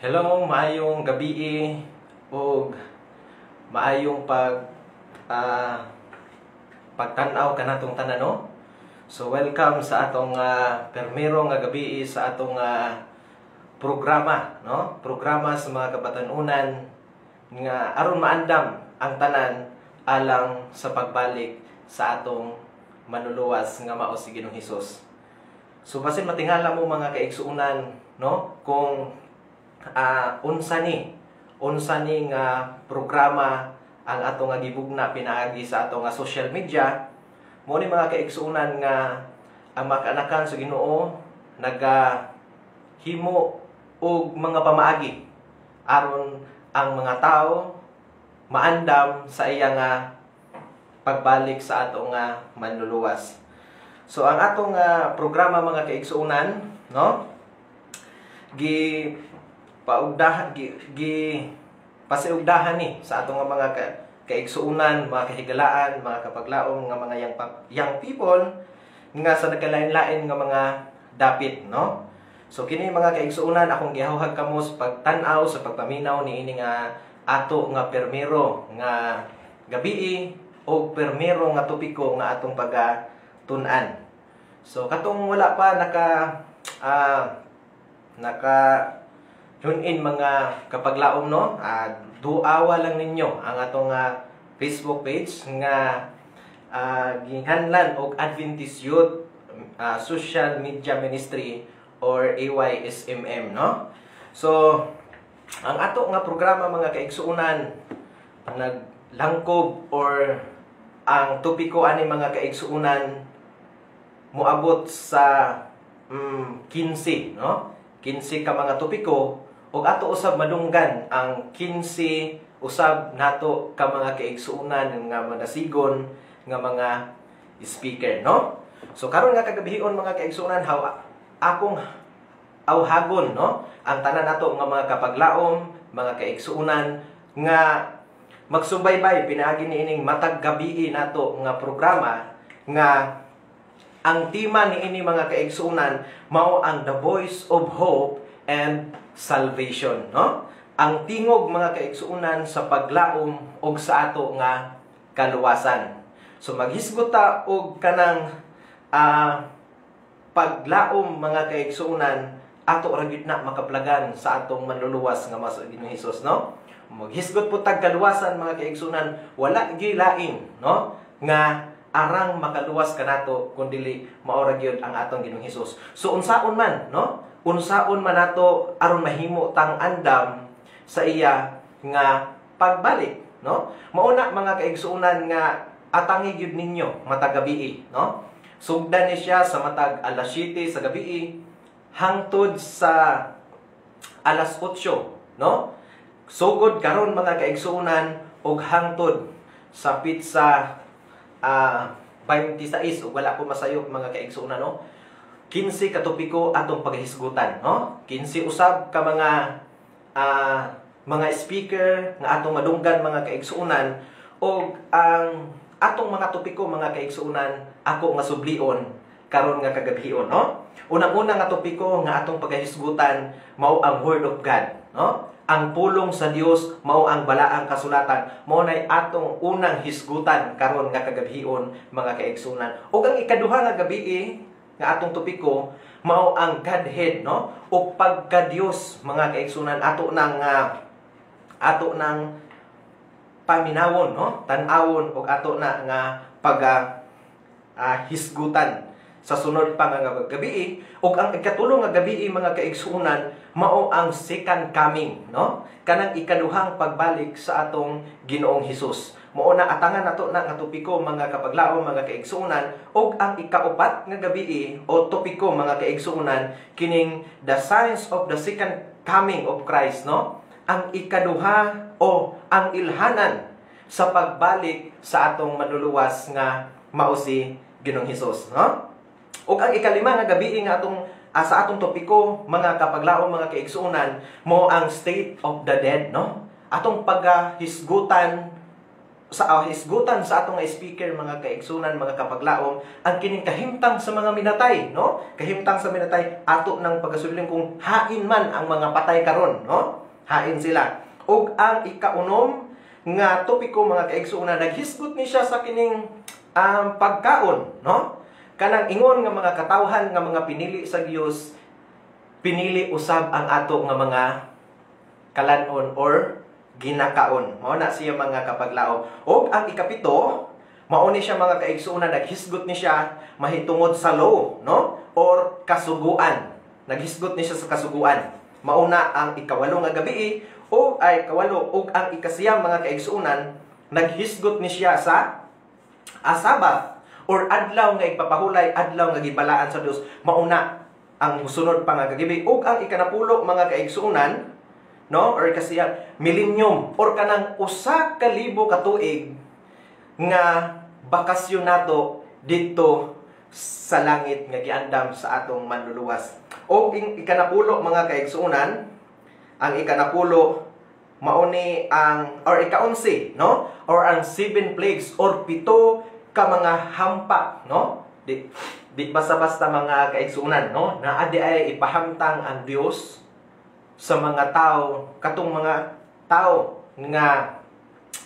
Hello, maayong gabi o maayong pagtanaw kanatong tanan, no? So welcome sa atong permero nga gabi sa atong programa, no? Programa sa mga kabatanunan nga aron maandam ang tanan alang sa pagbalik sa atong manluluwas nga mao si Ginoong Hesus. So basin matingala mo mga kaigsuunan, no? Kung unsa ni nga programa ang ato nga gibugna pinaagi sa ato nga social media, mo ni mga kaigsuunan nga ang makaanakan sa Ginoo nagahimo og mga pamaagi aron ang mga tao maandam sa iya nga pagbalik sa ato nga manluluwas. So ang atong programa mga kaigsuunan, no? Pasiugdahan ni sa atong mga kaigsuunan, mga kahigalaan, mga kapaglaom nga mga young people nga sa nagkalain-lain nga mga dapit, no? So kini mga kaigsuunan akong gihahuhag kamo sa pagtan-aw sa pagpaminaw niini nga ato nga permero nga gabi o permero nga topiko nga atong pagtun-an. So katong wala pa tune-in mga kapaglaom, no? Duawa lang ninyo ang atong Facebook page nga ginganlan og Adventist Youth Social Media Ministry or AYSMM, no? So ang ato nga programa mga kaigsuunan naglangkob or ang topiko ani mga kaigsuunan moabot sa 15, no? 15 ka mga topiko ug ato usab madunggan ang 15 usab nato ka mga kaigsuunan nga madasigon nga mga speaker, no? So karon nga kagabihon mga kaigsuunan akong awhagon, no? Ang tanan nato nga mga kapaglaom, mga kaigsuunan nga magsubaybay pinaagi niining matag gabi nato nga programa nga ang tema niini mga kaigsuunan mao ang The Voice of Hope and Salvation, no? Ang tingog mga kaigsuunan sa paglaom og sa ato nga kaluwasan. So maghisgot ta og kanang paglaom mga kaigsuunan ato ra gyud na makaplagan sa atong manluluwas nga mas Ginoong Hesus, no? Maghisgot po tag kaluwasan mga kaigsuunan wala gyud lain, no? Nga arang makaluwas kanato kun dili mao ra gyud ang atong Ginoong Hesus. So unsaon man, no? Unsaon man nato aron mahimo tang andam sa iya nga pagbalik, no? Mao na mga kaigsuunan nga atangi gyud ninyo matag gabi, no? Sugdan ni siya sa matag alas 7 sa gabi hangtod sa alas 8, no? Sugod karon mga kaigsuunan og hangtod sa pizza 26 ug wala ko masayop mga kaigsuunan, no? 15 ka topiko atong paghisgutan, no? 15 usab ka mga speaker nga atong madunggan mga kaigsuunan og ang atong mga topiko mga kaigsuunan ako nga sublion karon nga kagabihon, no? Unang-una nga topiko nga atong paghisgutan mao ang Word of God, no? Ang pulong sa Dios mao ang balaang kasulatan. Mao nay atong unang hisgutan karon nga kagabihon mga kaigsuunan. Ug ang ikaduha nga gabi nga atong topiko mao ang Godhead, no? O pagka-Dios mga kaigsuunan ato nang paminawon, no? Tan-awon ug ato na nga hisgutan sa sunod pa nga gabi. Ug ang ikatulong nga gabi mga kaigsuunan mao ang second coming, no? Kanang ikaduhang pagbalik sa atong Ginoong Hesus. Mao na atangan nato na nga topiko mga kapaglaom mga kaigsuunan. Ug ang ikaupat nga gabi o topiko mga kaigsuunan kining the signs of the second coming of Christ, no? Ang ikaduha o ang ilhanan sa pagbalik sa atong manluluwas nga mao si Ginoong Hesus, no? Ug ang ikalima nga gabi nga atong sa atong topiko mga kapaglaom mga kaigsuunan mo ang state of the dead, no? Atong paghisgutan hisgutan sa atong speaker mga kaigsunan, mga kapaglaom, ang kining kahimtang sa mga minatay, no? Kahimtang sa minatay ato nang pagasuliling kung hain man ang mga patay karon, no? Hain sila. Ug ang ikaunom nga topiko mga kaigsunan, naghisgot ni siya sa kining pagkaon, no? Kanang ingon nga mga katawhan nga mga pinili sa Dios, pinili usab ang ato nga mga kalanon or ginakaon. Mao na siya mga kapaglaom. O ang ikapito, mao ni siya mga kaigsuonan, naghisgot ni siya mahitungod sa law, no? Or kasuguan. Naghisgot ni siya sa kasuguan. Mao na ang ikawalo nga gabi o ay kawalo o ang ikasiyam mga kaigsuonan, naghisgot ni siya sa Sabat or adlaw nga ipapahulay, adlaw nga gibalaan sa Dios. Mao na ang sunod pa nga gabi. O ang ikanapulo mga kaigsuonan, no, or kasi millennium or kanang 1,000 ka tuig nga bakasyon nato dito sa langit nga giandam sa atong manluluwas. O ikanapulo mga kaigsuonan, ang ikanapulo mao ni ang or ika-11, no, or ang 7 plagues or 7 ka mga hampa, no? Di basta-basta mga kaigsuonan, no, na adi ay ipahamtang ang Dios sa mga tao, katong mga tao nga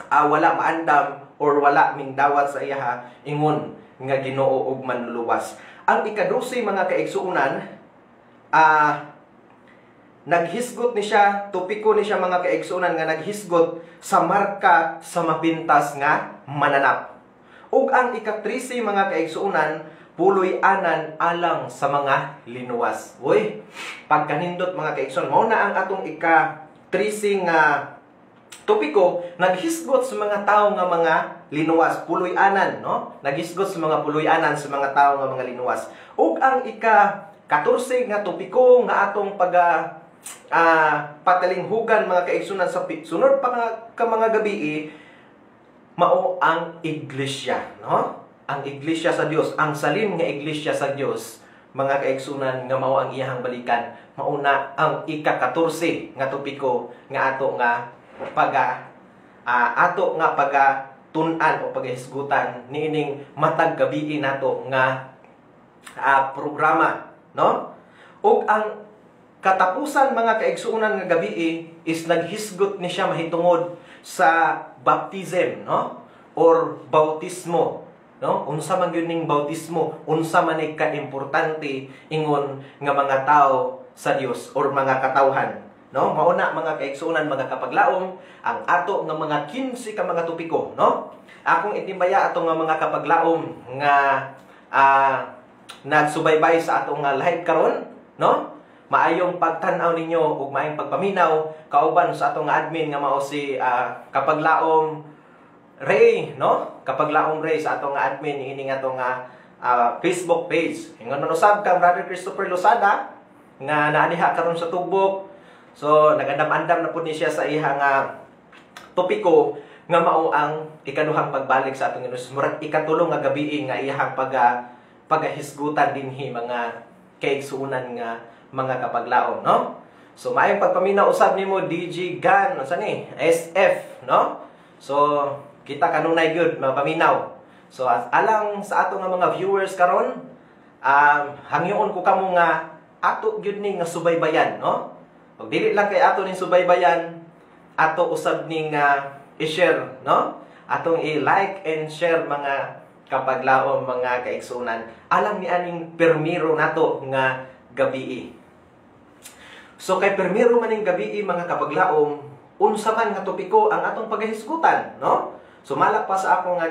wala maandam or wala ming dawat sa iyaha, ingon nga Ginoo ug manluluwas. Ang ika-12 mga kaigsuonan, naghisgot ni siya, topiko ni siya mga kaigsuonan nga naghisgot sa marka sa mapintas nga mananap. Ug ang ika-13 mga kaigsuonan, puloy anan alang sa mga linuwas. Uy, pagkanindot mga kaigsuonan, mao na ang atong ika-13 nga topiko, naghisgot sa mga tao nga mga linuwas, puloy anan, no? Naghisgot sa mga puloy anan sa mga tao nga mga linuwas. Ug ang ika-14 nga topiko nga atong patalinghugan mga kaigsuonan sa sunod pa ka mga gabi, mao ang iglesia, no? Ang iglesia sa Dios, ang salim nga iglesia sa Dios, mga kaigsunan nga mao ang iyahang balikan. Mao na ang ika-14 nga topiko nga ato nga pagatun-an o paghisgutan niining matag gabi nato nga programa, no? Ug ang katapusan mga kaigsuonan nga gabi is naghisgot ni siya mahitungod sa baptism, no? Or bautismo, no? Unsa man gyud ning bautismo, unsa man ay kaimportante ingon nga mga tao sa Dios or mga katawhan, no? Mao na mga kaigsuonan, mga kapaglaom, ang ato nga mga 15 ka mga topiko, no? Akong itimbaya ato nga mga kapaglaom nga nagsubaybay sa ato nga live karon, no? Maayong pagtan-aw ninyo ug maayong pagpaminaw kauban sa ato nga admin nga mao si kapaglaom Ray, no? Kapaglaom Ray sa ato nga admin ini nga ato nga Facebook page. Ingon man usab kang Brother Christopher Losada nga naa diha karon sa Tugbok. So nagandam-andam na pud ni siya sa iha nga topiko nga mao ang ikaduhang pagbalik sa atong Ginoo. Murag ikatulong nga gabi nga iyahang pagahisgutan dinhi mga kaigsuonan nga mga kapaglaom, no? So maayong pagpaminaw usab nimo DG Gan, unsa ni? SF, no? So kita kanunay gyud mapaminaw. So alang sa ato nga mga viewers karon, hangyoon ko kamo nga ato gyud ni nga subaybayan, no? Pag dili lang kay ato ning subaybayan, ato usab ning i-share, no? Atong i-like and share mga kapaglaom, mga kaigsuonan. Alang ni aning permiro nato nga gabi. So kay permiro maning gabi mga kapaglaom, unsa man nga topiko ang atong pagahisgutan, no? Sumalak pa sa akong nga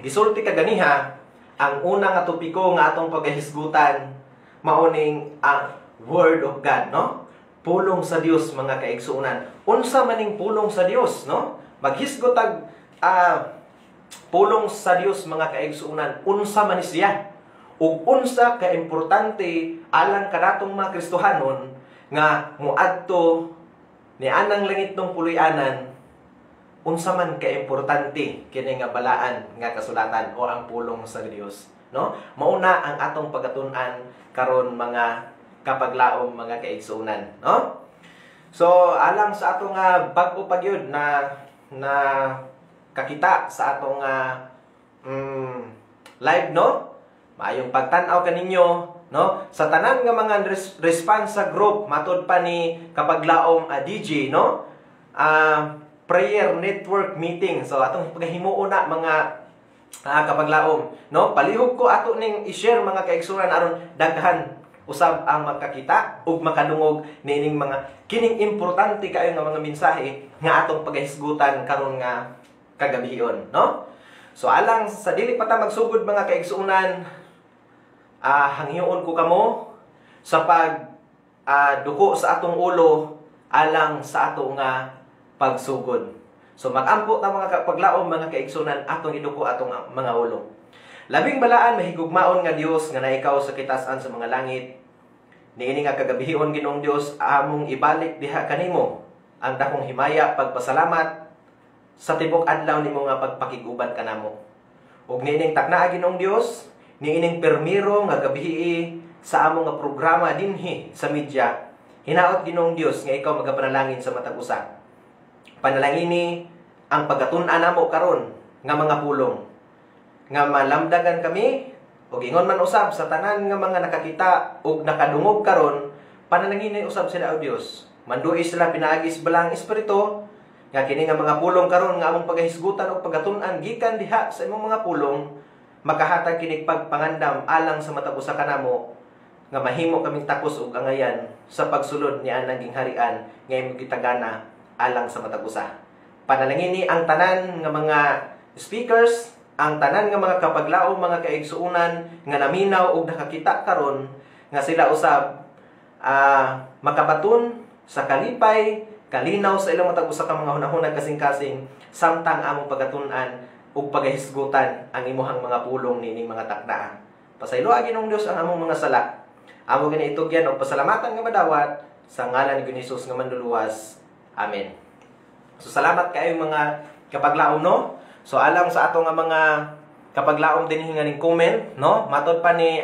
gisulti kaganiha, ang una nga topiko nga atong pagahisgutan mao ning ang Word of God, no? Pulong sa Dios mga kaigsuonan. Unsa man ning pulong sa Dios, no? Maghisgot pulong sa Dios mga kaigsuonan, unsa man siya? Ug unsa ka importante alang kanatong mga Kristohanon nga muadto ni anang langit ng puloy-anan, unsa man ka importante kini nga balaan nga kasulatan o ang pulong sa Dios, no? Mauna ang atong pagatun-an karon mga kapaglaom, mga kaigsuonan, no? So alang sa atong bag-o pagyud na kakita sa atong live, no? Maayong pagtan-aw kaninyo, no? Sa tanan nga mga response sa group, matod pa ni Kapaglaom DJ, no? Prayer network meeting. So atong paghimuon na mga Kapaglaom, no? Palihog ko ato ning i-share mga kaigsunan aron daghan usab ang makakita ug makadungog niining mga kining importante kayo nga mga mensahe nga atong paghisgutan karon nga kagabihon, no? So alang sa dili pa ta magsugod mga kaigsunan, hangyoon ko kamo sa pag duko sa atong ulo alang sa ato nga pagsugod. So magampo ta mga Kapaglaom mga kaigsunan atong iduko atong mga ulo. Labing balaan mahigugmaon nga Dios nga naikaw sa kitasan sa mga langit. Niini nga kagabihon Ginoong Dios among ibalik diha kanimo ang dakong himaya pagpasalamat sa tibok adlaw nimo nga pagpakigubat kanamo. Ug niining taknaa Ginoong Dios, niining permiro nga gabii sa among nga programa dinhi sa media. Hinaot Ginoong Dios nga ikaw magapanalangin sa matag usa. Panalangini ang pagkatun-an namo karon nga mga pulong nga malamdagan kami ug ingon man usab sa tanan nga mga nakakita ug nakadungog karon, panalangin usab sila o Dios. Manduay sila pinaagis balang espiritu nga kini nga mga pulong karon nga among pagahisgutan ug pagatun-an gikan diha sa imong mga pulong, makahatag kinig pagpangandam alang sa matag usa kanamo nga mahimo kaming takos ug angayan sa pagsulod ni anang gingharian nga imong gitagana alang sa matag usa. Panalangin ang tanan nga mga speakers, ang tanan nga mga Kapaglaom, mga kaigsuunan nga naminaw ug nakakita karon nga sila usab makabaton sa kalipay, kalinaw sa ilang matag usa ka mga hunahunag kasing-kasing samtang among pagatun-an ug pagahisgutan ang imuhang mga pulong nining mga takdaan. Pasayloa Ginoong Dios ang among mga sala. Amo gani itugyan og pasalamatan nga madawat sa ngalan ni Jesus nga manluluwas. Amen. So salamat kayo mga Kapaglaom, no? So alang sa ato nga mga Kapaglaom dinhi nga ning comment, no? Matod pa ni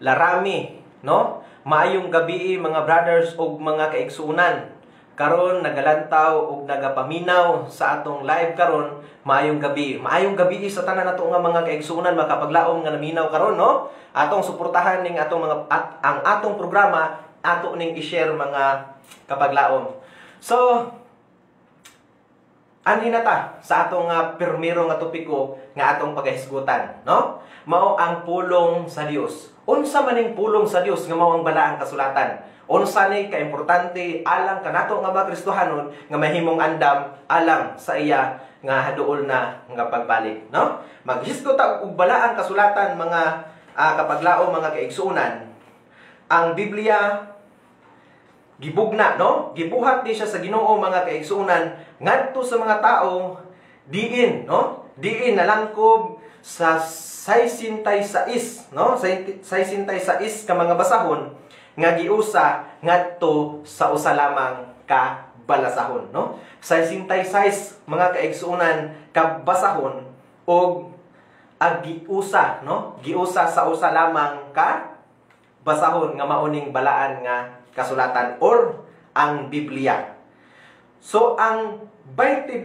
Larami, no? Maayong gabi mga brothers ug mga kaigsuunan. Karon nagalantaw ug nagapaminaw sa atong live karon. Maayong gabi. Maayong gabi sa tanan nato nga mga kaigsuunan, mga Kapaglaom nga naminaw karon, no? Atong suportahan ning atong mga ang atong programa ato ning i-share mga Kapaglaom. So anhinata sa atong permiro nga topiko nga atong pagahisgutan, no? Mao ang pulong sa Dios. Unsa man ning pulong sa Dios nga mao ang balaang kasulatan? Unsa ni kaimportante alang kanato nga mga Kristohanon nga mahimong andam alang sa iya nga haduol na nga pagbalik, no? Maghisgot ta og balaang kasulatan mga Kapaglaom, mga kaigsuunan. Ang Biblia gibugna, no? Gibuhat di siya sa Ginoo mga kaigsuunan ngadto sa mga tao diin, no? Diin nalangkob sa 66, no? 66 ka mga basahon nga giusa ngadto sa usa lamang ka balasahon, no? 66 mga kaigsuunan ka basahon og giusa, no? Giusa sa usa lamang ka basahon nga mauning balaan nga kasulatan or ang Biblia. So ang 22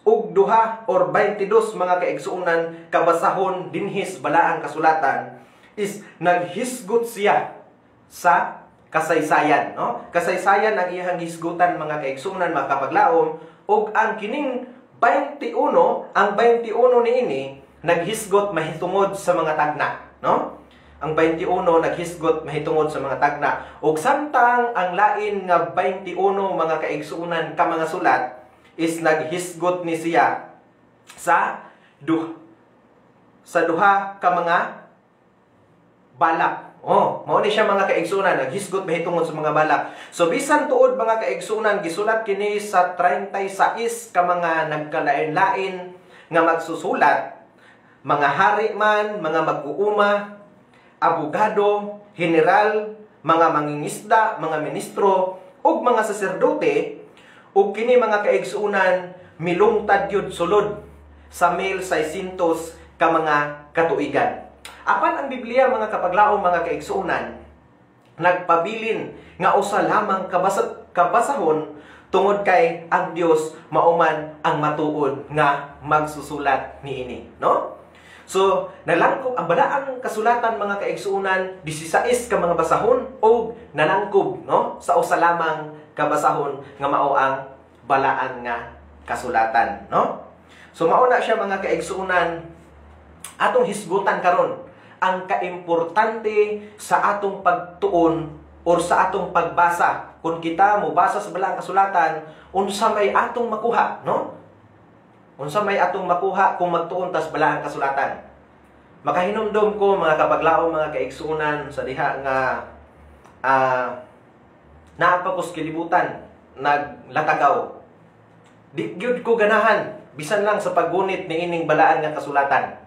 ug duha or 22 mga kaigsuunan kabasahon dinhis balaang kasulatan is naghisgot siya sa kasaysayan, no? Kasaysayan ang iyang hisgutan mga kaigsuunan, mga Kapaglaom, ug ang kining 21, ang 21 niini naghisgot mahitungod sa mga tagna, no? Ang 21 naghisgot mahitungod sa mga tagna. Ug samtang ang lain nga 21 mga kaigsuunan ka mga sulat is naghisgot ni siya sa duha ka mga balak. Mao ni siya mga kaigsuunan, naghisgot mahitungod sa mga balak. So bisan tuod mga kaigsuunan gisulat kini sa 36 ka mga nagkalain-lain nga magsusulat, mga hari man, mga mag-uuma, abogado, general, mga mangingisda, mga ministro, ug mga saserdote, ug kini mga kaigsuunan milungtad yun sulod sa 1600 ka mga katuigan. Apan ang Biblia mga Kapaglaom, mga kaigsuunan, nagpabilin nga usa lamang kabasahon tungod kay ang Dios mauman ang matuod nga magsusulat niini, no? So, nalangkob ang balaang kasulatan mga kaigsuonan 16 ka mga basahon o nalangkob, no? Sa usa lamang ka basahon nga mao ang balaan nga kasulatan, no? So mao na siya mga kaigsuonan atong hisgutan karon ang kaimportante sa atong pagtuon or sa atong pagbasa. Kung kita mo basa sa balaang kasulatan, unsa may atong makuha, no? Unsa may atong makuha kung magtuon tas balaang kasulatan. Makahinumdom ko mga kapaglaom mga kaigsuonan sa diha nga naapakos kilibutan naglatagaw. Di gyud ko ganahan bisan lang sa paggunit ni ining balaan nga kasulatan.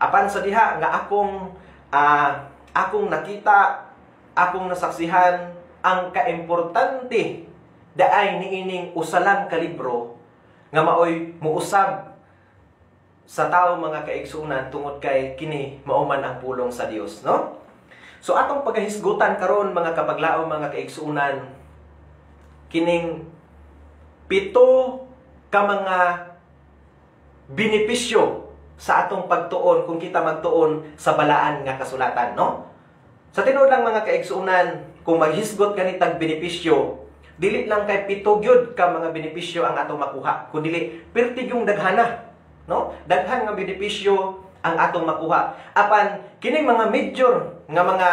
Apan sa diha nga akong nakita, akong nasaksihan ang kaimportante daay ni ining usalang ka libro nga maoy muusab sa tao mga kaigsuonan tungod kay kini mauman ang pulong sa Dios, no? So atong pagahisgutan karon mga kapaglaom mga kaigsuonan kining 7 ka mga benepisyo sa atong pagtuon kung kita magtuon sa balaan nga kasulatan, no? Sa tinuod lang mga kaigsuonan, kung maghisgot ganitag benepisyo, dili lang kay 7 gyud ka mga benepisyo ang atong makuha, kundi perti yung daghana, no? Daghan nga benepisyo ang atong makuha. Apan kining mga major nga mga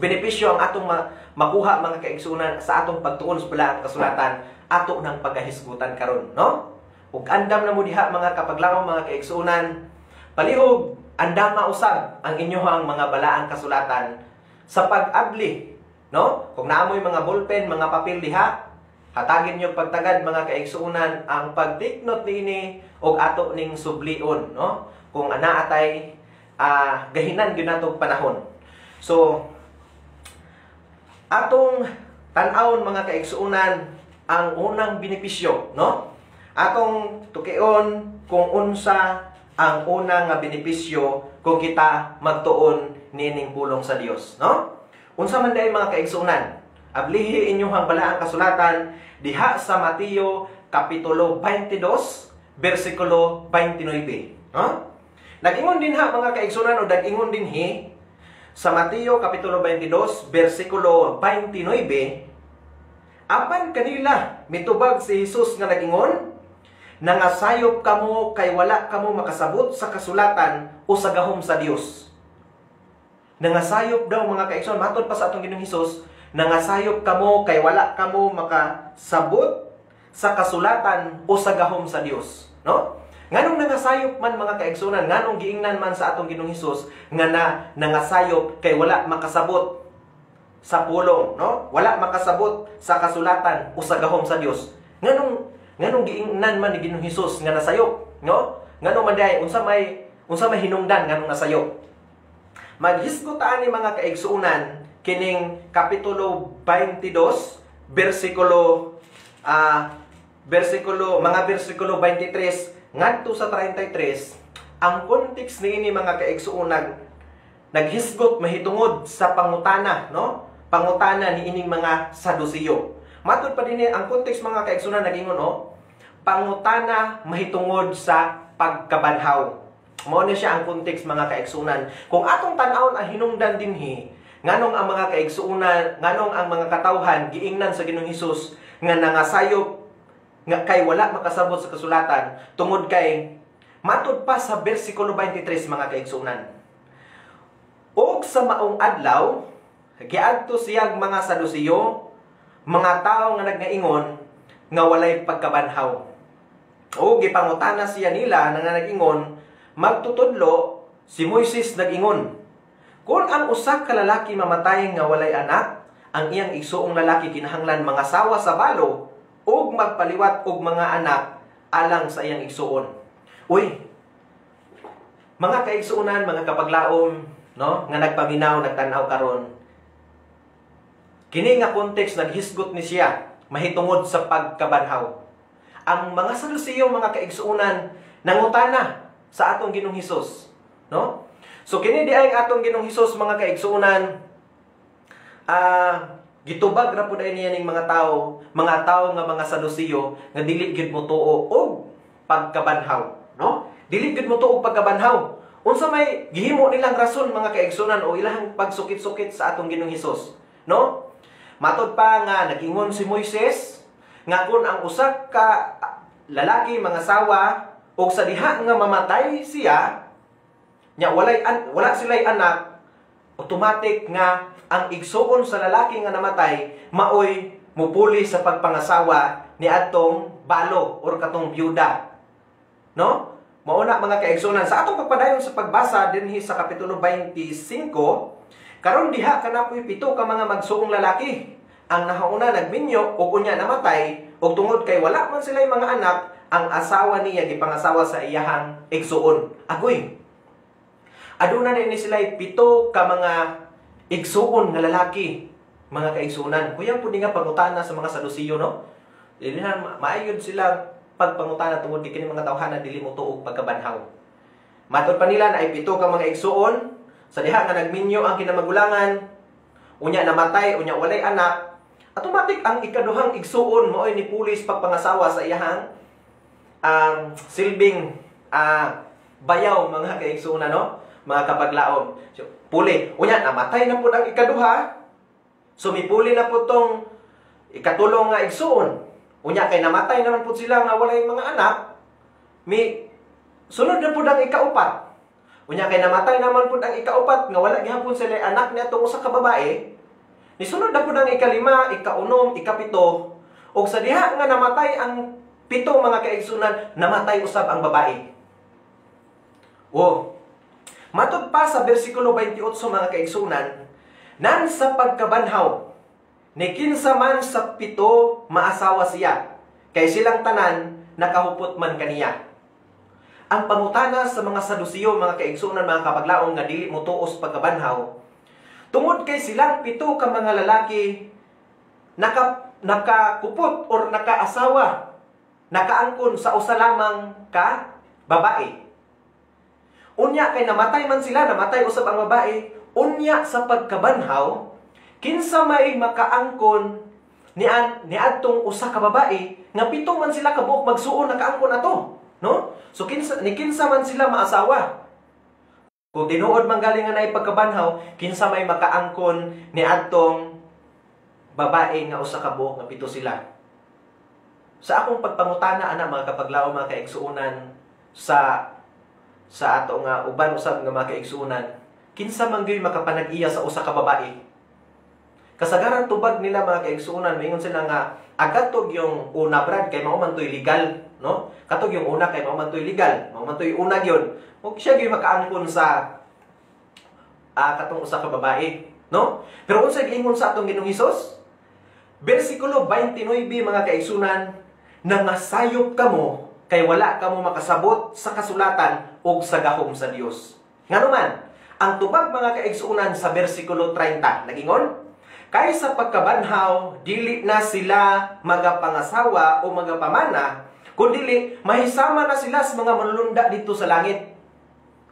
benepisyo ang atong makuha mga kaigsuonan sa atong pagtuon sa balaang kasulatan, ato nang pagahisgutan karon, no? Ug andam na mo diha mga kapaglaom mga kaigsuonan, palihog andama usab ang inyohang mga balaang kasulatan sa pag-abli, no? Kung naamoy mga ballpen, mga papel diha, hatagin niyo pagtagad mga kaigsuonan ang pagtiknot niini og ato ning sublion, no? Kung ana atay gahinan gyud natong panahon. So atong tan-awon mga kaigsuonan ang unang benepisyo, no? Atong tukion kung unsa ang unang nga benepisyo kung kita magtuon nining pulong sa Dios, no? Unsa man day mga kaigsuonan, ablihi inyong balaang kasulatan diha sa Mateo kapitulo 22 bersikulo 29, no? Nag-ingon din ha mga kaigsuonan o nag-ingon din sa Mateo kapitulo 22 bersikulo 29, apan kanila mitubag si Jesus nga nag-ingon, nangasayop kamo kay wala kamo makasabot sa kasulatan o sa gahom sa Dios. Nangasayop daw mga kaigsuonan, matod pa sa atong Ginoong Hesus, nangasayop kamo kay wala kamo makasabot sa kasulatan o sa gahom sa Dios, no? Nganong nangasayop man mga kaigsuonan, nganong giingnan man sa atong Ginoong Hesus nga nangasayop kay wala makasabot sa pulong, no? Wala makasabot sa kasulatan o sa gahom sa Dios. Nganong giingnan man ni Ginoong Hesus nga nasayop, no? Nganong man day unsa may hinungdan nganong nasayop. Maghisgotaan ni mga kaigsuonan kining kapitulo 22 bersikulo 23 ngadto sa 33. Ang context niini mga kaigsuonan naghisgot mahitungod sa pangutana, no? Pangutana ni ining mga Sadusiyo. Matod pa din ang context mga kaigsuonan nagingon, no? Pangutana mahitungod sa pagkabanhaw. Mao ni siya ang context mga kaigsuonan. Kung atong tan-awon ang hinungdan dinhi, nganong ang mga kaigsuonan, nganong ang mga katawhan giingnan sa Ginoong Hesus nga nangasayop nga kay wala makasabot sa kasulatan tungod kay matod pa sa bersikulo 23 mga kaigsuonan. Og sa maong adlaw giadto siyang mga Sadusiyo, mga tao nga nagnaingon nga walay pagkabanhaw. O gipangutana siya nila nga nag-ingon, magtutudlo si Moises nag-ingon, kung ang usa ka lalaki mamatay nga walay anak, ang iyang igsuong lalaki kinahanglan mangasawa sa balo ug magpaliwat og mga anak alang sa iyang igsuon. Uy, mga kaigsuonan, mga kapaglaom, no, nga nagpaminaw, nagtanaw karon. Kini nga context naghisgot ni siya mahitungod sa pagkabanhaw. Ang mga Sadusiyo mga kaigsuonan nangutana sa atong Ginoong Hesus, no? So kini di ay atong Ginoong Hesus mga kaigsuonan gitubag ra pud niya ning mga tao nga mga Saduceo nga dili gyud mo tuo og pagkabanhaw, no? Dili gyud mo tuo og pagkabanhaw. Unsa may gihimo nilang rason mga kaigsunan o ilang pagsukit-sukit sa atong Ginoong Hesus, no? Matod pa nga nagingon si Moises nga kun ang usa ka lalaki mangasawa og sa diha nga mamatay siya nya wala sila'y anak, automatic nga ang igsuon sa lalaki nga namatay maoy mupuli sa pagpangasawa ni atong balo or katong byuda. No? Mauna mga kaigsunan sa atong pagpadayon sa pagbasa dinhi sa kapitulo 25, karon diha kanapoy 7 ka mga magsuong lalaki. Ang nahauna nagminyo ug unya namatay ug tungod kay wala man sila'y mga anak, ang asawa niya gipangasawa sa iyahang igsuon. Agoy. Aduna na ni sila 7 ka mga igsuon nga lalaki, mga kaigsunan. Kuya po nga pangutana sa mga Saduceo, no? Dili na maayod sila pagpangutana tungod kay kini mga tawhana dili mo tuog pagkabanhaw. Matod pa nila na ay 7 ka mga igsuon sa diha nga nagminyo ang kinamagulangan, unya namatay, unya walay anak. Automatic ang ikaduhang igsuon mo'y ni pulis pagpangasawa sa iyahang silbing bayaw mga kaigsunan, no? Mga kapaglaom. So, puli. Unya, namatay na po ang ikaduha. Sumipuli na po tong ikatulong nga igsuon. Unya, kay namatay naman po sila nga walay mga anak. Sunod na po ang ikaupat. Unya, kay namatay naman po ang ikaupat nga wala gihapon sila anak niya itong usa ka babae. Nisunod na po ang ikalima, ikaunom, ikapito. O sa diha nga namatay ang 7 mga kaigsunan, namatay usab ang babae. Matod pa sa versikulo 28 mga kaigsunan, nan sa pagkabanhaw, ni kinsa man sa 7 maasawa siya, kay silang tanan nakahupot man kaniya. Ang pangutana sa mga Saduceo, mga kaigsunan, mga kapaglaong nga dili mo tuos pagkabanhaw, tungod kay silang 7 ka mga lalaki nakakupot or nakaasawa, nakaangkon sa usa lamang ka babae. Unya kay namatay man sila, namatay usab ang babae, unya sa pagkabanhaw, kinsa may makaangkon ni adtong usa ka babae nga 7 man sila kabuok magsuon nakaangkon ato, no? So kinsa man sila maasawa. Kung tinuod man galing nga nay pagkabanhaw, kinsa may makaangkon ni adtong babae nga usa ka buok nga 7 sila. Sa akong pagpangutana ana mga kapaglaom, mga kaigsuonan, sa ato nga uban usab nga mga kaigsuonan, kinsa man gyud makapanag-iya sa usa ka babae. Kasagaran tubag nila mga kaigsuonan, mayngon sila nga agatog yung una brad kay mao man toy legal, no? Katog yung una kay mao man toy legal, mao man toy una gyud. Ug siya gyud makaangkon sa katong usa ka babae, no? Pero unsa giingon sa atong Ginoong Hesus? Bersikulo 29 mga kaigsunan, nangasayop kamo kay wala kamo makasabot sa kasulatan o sa gahom sa Dios. Nganuman, ang tubag mga kaigsuonan sa bersikulo 30, nagingon, kay sa pagkabanhaw, dili na sila magapangasawa o magapamana, kundili mahisama na sila sa mga manlunda dito sa langit.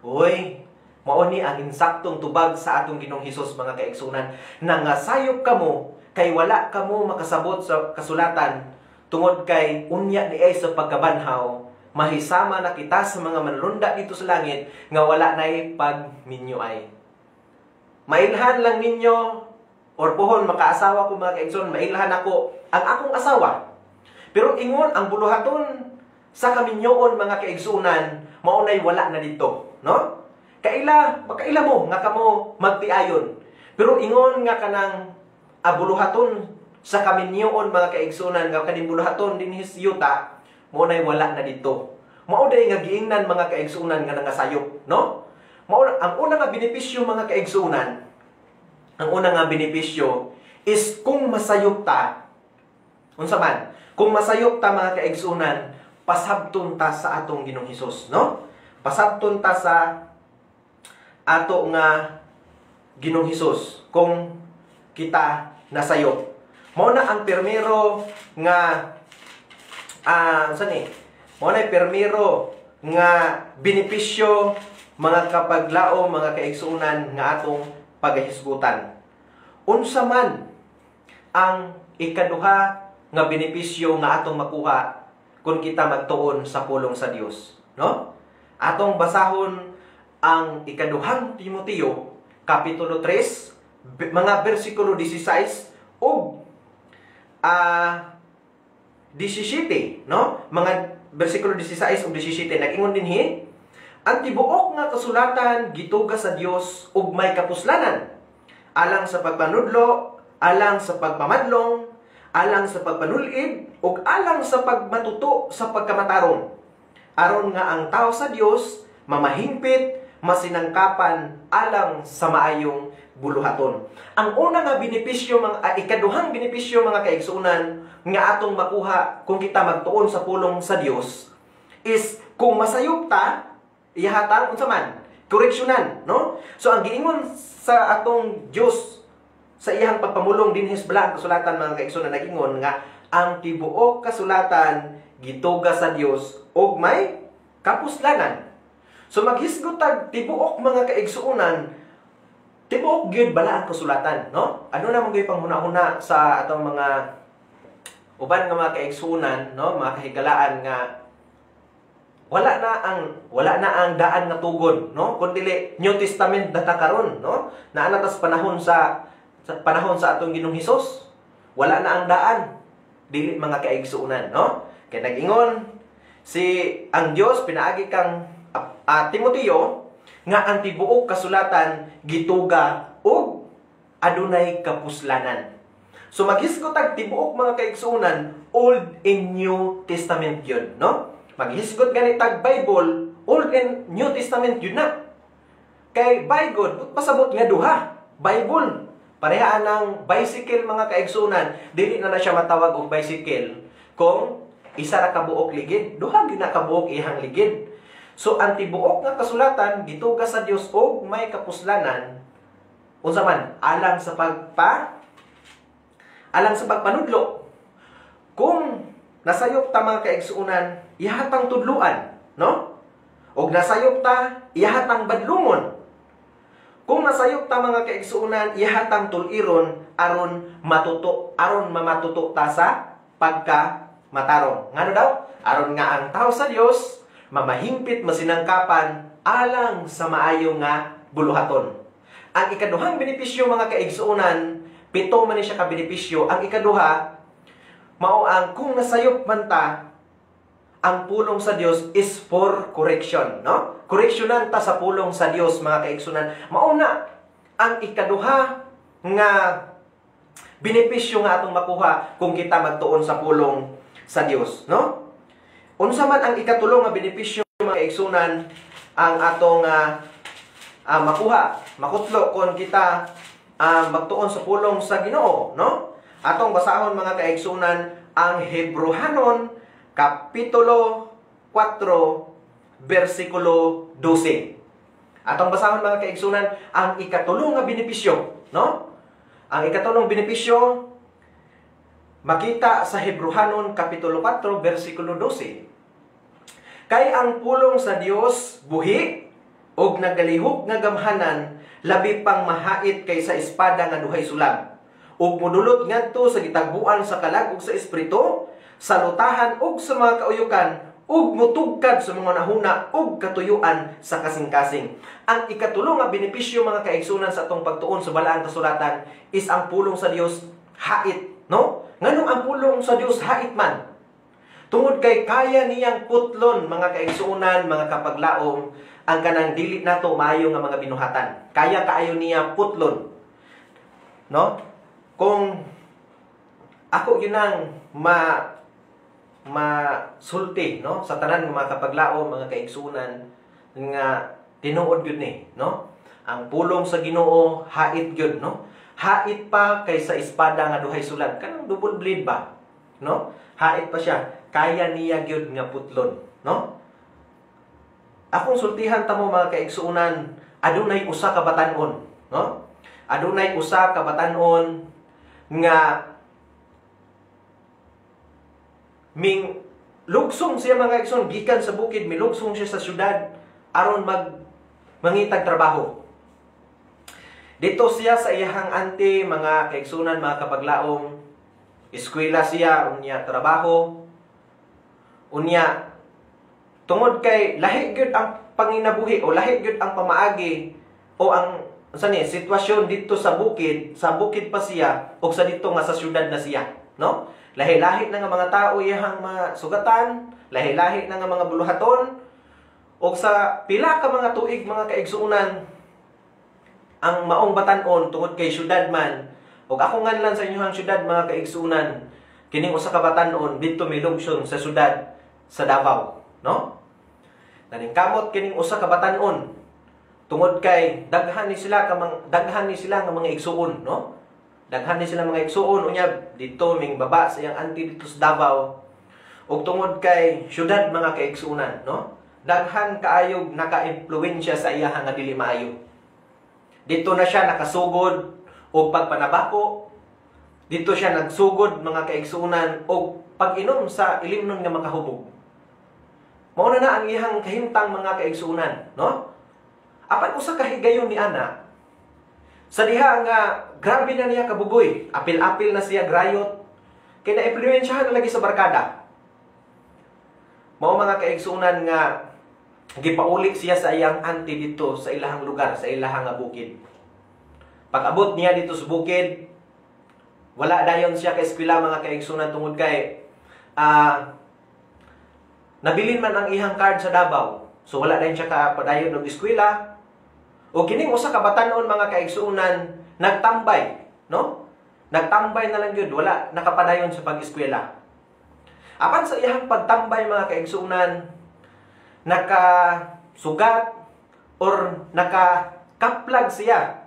Uy, mao ni ang insaktong tubag sa atong Ginoong Hesus mga kaigsuonan, nangasayop kamo kay wala kamo makasabot sa kasulatan, tungod kay unya di ay sa pagkabanhaw, mahisama na kita sa mga manlunda dito sa langit nga wala na'y pagminyo ay. Mailhan lang ninyo or pohon makaasawa ko mga kaigsoon, mailhan ako ang akong asawa. Pero ingon ang buluhaton sa kaminyoon mga kaigsuonan, maunay wala na dito, no? Makaila mo nga kamo magtiayon. Pero ingon nga kanang abuluhaton sa kaminyoon mga kaigsuonan nga kaning buluhaton dinhi sa yuta, mo nay wala na dito. Mao day nga giingnan mga kaigsuonan nga nangasayop, no? Mao ang una nga benepisyo mga kaigsuonan. Ang una nga benepisyo is kung masayop ta, unsa man, kung masayop ta mga kaigsuonan, pasabton ta sa atong Ginoong Hesus, no? Pasabton ta sa ato nga Ginoong Hesus kung kita nasayop. Mao na ang permiro nga mao na permiro nga benepisyo mga kapaglao, mga kaigsuonan nga atong pagahisgutan. Unsa man ang ikaduha nga benepisyo nga atong makuha kung kita magtuon sa pulong sa Dios, no? Atong basahon ang ikaduhang Timoteo kapitulo 3 mga bersikulo 16 ug 17, no? Mga bersikulo 16 ug 17 nag-ingon dinhi, ang tibuok nga kasulatan gituga sa Dios ug may kapuslanan alang sa pagpanudlo, alang sa pagpamadlong, alang sa pagpanulid, ug alang sa pagmatuto sa pagkamatarong. Aron nga ang tao sa Dios mamahingpit, masinangkapan alang sa maayong buluhaton. Ang una nga benepisyo, ikaduhang benepisyo mga kaigsuonan nga atong makuha kung kita magtuon sa pulong sa Dios is kung masayop ta, ihatang unsa man, koreksyonan, no? So ang giingon sa atong Dios sa iyang pagpamulong dinhi sa balang kasulatan mga kaigsuonan nag-ingon nga ang tibuok kasulatan gituga sa Dios ug may kapuslanan. So maghisgot tag tibuok mga kaigsuonan, tibuok gyud bala ang kasulatan, no? Ano na mo gyud panghuna-huna sa atong mga uban nga mga kaigsuonan, no? Mga kahigalaan nga wala na ang daan nga tugon, no? Kundi New Testament data karon, no? Naa na tas panahon sa atong Ginoong Hesus. Wala na ang daan dili mga kaigsuonan, no? Kay nag-ingon ang Dios pinaagi kang Timoteo nga ang tibuok kasulatan gituga ug adunay kapuslanan. So maghisgot tag tibuok mga kaigsuonan, Old and New Testament yun, no? Maghisgot gani tag Bible, Old and New Testament yun na. Kay Bible, pasabot nga duha, Bible. Parehaan ng bicycle mga kaigsuonan, dili na siya matawag og bicycle kung isa ra ka buok ligid, duha gyud na ka buok ihang ligid. So ang tibuok nga kasulatan gituga sa Dios og may kapuslanan unsa man alang sa pagpanudlo. Kung nasayop ta mga kaigsuonan, ihatang tudluan, no? Og nasayop ta, ihatang badlungon. Kung nasayop ta mga kaigsuonan, ihatang tuliron aron mamatuto ta sa pagkamatarong. Ngano daw? Aron nga ang tao sa Dios mamahingpit masinangkapan alang sa maayo nga buluhaton. Ang ikaduhang benepisyo mga kaigsuonan, 7 man ni siya ka benepisyo. Ang ikaduha mao ang kung nasayop man ta, ang pulong sa Dios is for correction, no? Koreksyonan ta sa pulong sa Dios mga kaigsuonan. Mao na ang ikaduha nga benepisyo nga atong makuha kung kita magtuon sa pulong sa Dios, no? Unsa man ang ikatulo nga benepisyo mga kaigsuonan ang atong makuha, makutlo kung kita magtuon sa pulong sa Ginoo, no? Atong basahon mga kaigsuonan ang Hebrehanon kapitulo 4 bersikulo 12. Atong basahon mga kaigsuonan ang ikatulo nga benepisyo, no? Ang ikatulong benepisyo makita sa Hebrehanon kapitulo 4 bersikulo 12. Kay ang pulong sa Dios buhi og nagalihok nga gamhanan labi pang mahait kaysa espada nga duhay sulag ug modulot ngadto sa gitagbuan sa kalag ug sa espiritu, sa lutahan ug sa mga kauyukan ug mutugkad sa mga nahuna ug katuyuan sa kasing-kasing. Ang ikatulo nga benepisyo mga kaigsuonan sa atong pagtuon sa balaang kasulatan is ang pulong sa Dios hait, no? Nganong ang pulong sa Dios hait man? Tungod kay kaya niyang putlon mga kaigsuonan, mga kapaglaom, ang kanang dili nato maayo nga mga binuhatan. Kaya kaayo niya putlon. No? Kung ako yun ang masulti, no? Sa tanan ng mga kapaglaom, mga kaigsuonan nga tinuod yun no? Ang pulong sa Ginoo hait yun, no? Hait pa kaysa espada nga duhay sulag. Kanang double blade ba? No? Hait pa siya. Kaya niya gyud nga putlon, no? Akong sultihan ta mo mga kaigsuonan, adunay usa ka batan-on, no? Adunay usa ka batan-on nga lugsong siya mga kaigsuonan gikan sa bukid, milugsong siya sa syudad aron mangitag trabaho. Dito siya sa iyahang anti, mga kaigsunan, mga kapaglaom, eskwela siya, unya trabaho, unya tungod kay lahi gyud ang panginabuhi o lahi gyud ang pamaagi o ang sitwasyon dito sa bukid pa siya o sa dito nga sa syudad na siya, no? Lahi-lahi na nga mga tao iyahang mga sugatan, lahi-lahi na nga mga buluhaton, o sa pila ka mga tuig mga kaigsunan ang maong batan-on tungod kay syudad man. O ako nganlan sa inyohang syudad mga kaigsunan, kining usa ka batan-on dito may lungsyon sa syudad sa Davao, no? Naningkamot kining usa ka batan-on tungod kay daghan ni sila nga mga igsuon, no? Daghan ni sila mga igsuon unya dito ming baba sa iyang anti dito sa Davao. Ug tungod kay syudad mga kaigsunan, no? Daghan kaayog naka-impluwensya sa iyang nga dili maayo. Dito na siya nakasugod og pagpanabako. Dito siya nagsugod mga kaigsunan og pag-inom sa ilimnon nga makahubog. Mao na ang iyang kahimtang mga kaigsunan, no? Apan usa ka higayon ni ana sa diha nga grabe na niya kabugoy, apil-apil na siya grayot, kay na-impluwensyahan na lagi sa barkada. Mao mga kaigsunan nga gipaulik siya sa iyang anti dito sa ilahang lugar, sa ilahang bukid. Pag-abot niya dito sa bukid, wala dayon siya kay eskwela mga kaigsunan tungod kay nabilin man ang ihang card sa Davao. So wala dayon siya padayon og eskwela. O kining usa ka batan-on mga kaigsunan nagtambay, no? Nagtambay na lang gyud, wala nakapadayon sa pag-eskwela. Apan sa iyang pagtambay mga kaigsunan, nakasugat or nakakaplag siya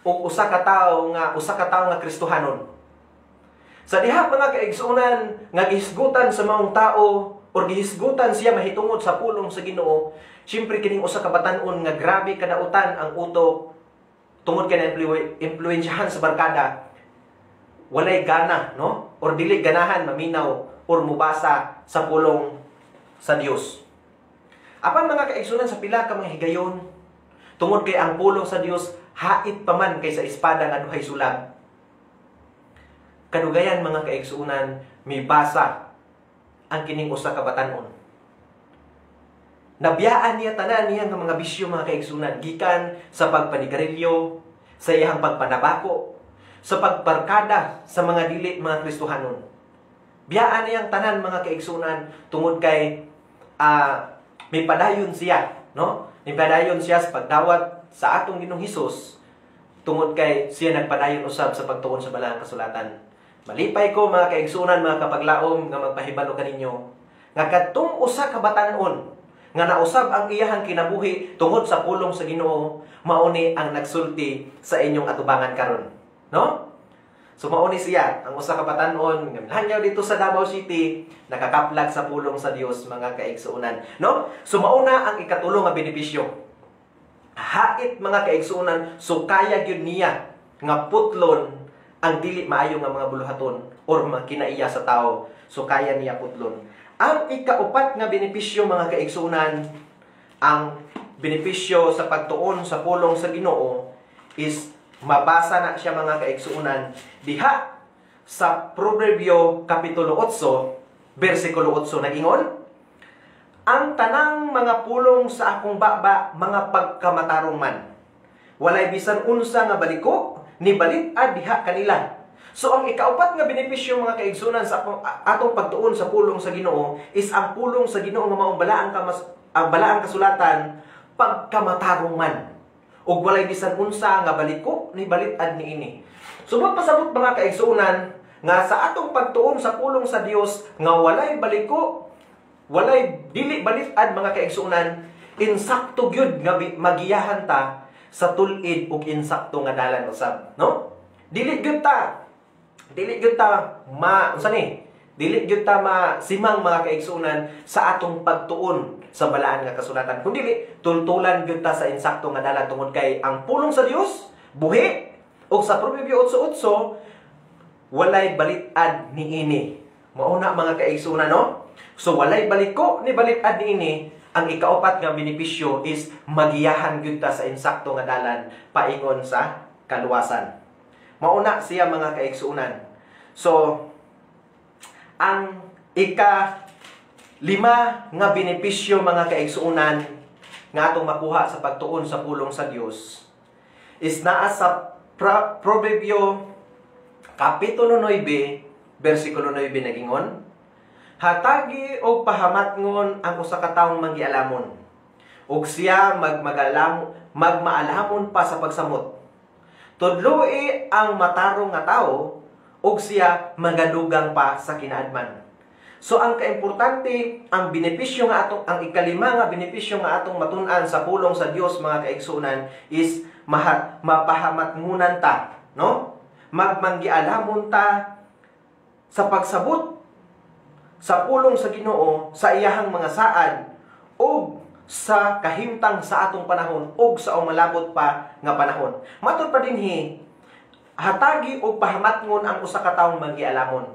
o usa ka tawo nga Kristohanon. Sa diha mga kaigsunan nga gihisgutan sa maong tao or gihisgutan siya mahitungod sa pulong sa Ginoo, siyempre kining usa ka batan-on nga grabe kadautan ang utok tungod kay na-impluwensyahan sa barkada, walay gana, no? Or dili ganahan maminaw or mubasa sa pulong sa Dios. Apan mga kaigsunan sa pila ka mga higayon, tungod kay ang pulong sa Dios hait pa man kaysa espada nga duhay sulag. Kadugayan mga kaigsunan, may basa ang kining usa ka batan-on. Nabiyaan niya tanan niya ng mga bisyo mga kaigsunan, gikan sa pagpanigarilyo, sa iyang pagpanabako, sa pagbarkada sa mga dili mga Kristohanon. Biyaan niyang tanan mga kaigsunan tungod kay may padayon siya, no? May padayon siya sa pagdawat sa atong Ginoong Hesus tungod kay siya nagpadayon usab sa pagtuon sa Balang Kasulatan. Malipay ko mga kaigsunan, mga kapaglaom nga magpahibalo kaninyo nga kadtong usa ka batan-on nga nausab ang iyahang kinabuhi tungod sa pulong sa Ginoo, mauni ang nagsulti sa inyong atubangan karon, no? So mauni siya ang usa ka batan-on nga milangyaw dito sa Davao City, nakakaplag sa pulong sa Dios mga kaigsunan, no? So mauna ang ikatulo nga benepisyo. Hait mga kaigsunan, so kaya gyud niya nga putlon ang dili maayo nga mga buluhaton or kinaiya sa tao. So kaya niya putlon. Ang ikaupat nga benepisyo mga kaigsunan, ang benepisyo sa pagtuon sa pulong sa Ginoo is mabasa na siya mga kaigsunan diha sa Proverbio Kapitulo 8, versikulo 8 nagingon, ang tanang mga pulong sa akong baba mga pagkamatarong man. Walay bisan unsa nga baliko ni balit-ad diha kanila. So ang ikaupat nga benepisyo mga kaigsunan sa atong pagtuon sa pulong sa Ginoo is ang pulong sa Ginoo nga maong balaang kasulatan pagkamatarong man. Ug walay bisan unsa nga baliko ni balit-ad niini. Subot pasabot mga kaigsunan nga sa atong pagtuon sa pulong sa Dios nga walay baliko, walay dili balit-ad mga kaigsunan, insakto gyud nga magiyahan ta sa tulid ug insakto nga dalan usab, no? Dili gyud ta dili gyud ta masimang mga kaigsunan sa atong pagtuon sa balaan nga kasulatan, kundi tultulan gyud ta sa insakto nga dalan tungod kay ang pulong sa Dios buhi ug sa Proverbio 8:8 walay balit-ad niini. Mauna mga kaigsunan, no? So walay baliko ni balit-ad niini. Ang ikaupat nga benepisyo is magiyahan gyud ta sa insakto nga dalan paingon sa kaluwasan. Mauna siya mga kaigsuunan. So, ang ika-lima nga benepisyo mga kaigsuunan nga atong makuha sa pagtuon sa pulong sa Dios is naa sa Proverbio Kapitulo 9, versikulo 9 nagingon, hatagi o pahamatngon ang usa ka tawong manggialamon, ug siya magmaalamon pa sa pagsamot. Tudloi ang matarong nga tawo, ug siya magadugang pa sa kinaadman. So ang kaimportante, ang benepisyo nga atong, ang ikalima nga benepisyo nga atong matun-an sa pulong sa Dios mga kaigsunan is mapahamatngunan ta, no? Magmanggialamon ta sa pagsabot sa pulong sa Ginoo sa iyahang mga saad ug sa kahimtang sa atong panahon ug sa umalabot pa nga panahon. Matud pa dinhi, hatagi og pahamatngon ang usa ka tawong manggialamon.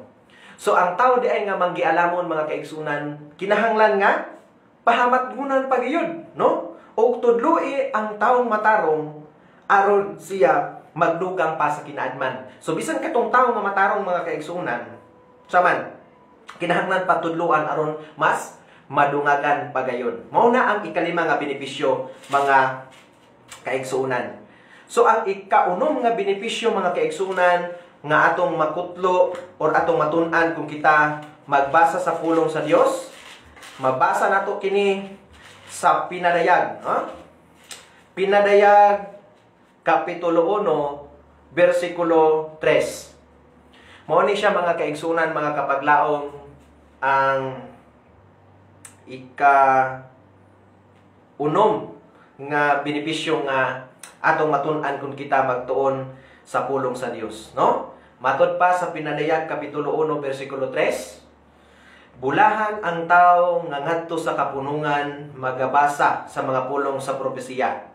So ang tao di ay nga manggialamon mga kaigsunan, kinahanglan nga pahamatngunan pagiyod, no? Og tudloi ang taong matarong aron siya magdugang pa sa kinaadman. So bisan katong taong nga matarong mga kaigsunan, saman kinahanglan patudluan aron mas madungagan pagayon. Mao na ang ikalima nga benepisyo mga kaigsunan. So ang ikaunom nga benepisyo mga kaigsunan nga atong makutlo or atong matun-an kung kita magbasa sa pulong sa Dios, mabasa nato kini sa Pinadayag, Pinadayag Kapitulo 1, versikulo 3. Mao ni siya mga kaigsunan, mga kapaglaong, ang ika-unom nga benepisyo nga atong matun-an kung kita magtuon sa pulong sa Dios, no? Matod pa sa Pinadayag Kapitulo 1 versikulo 3, bulahan ang tao nga ngadto sa kapunungan magabasa sa mga pulong sa propesiya.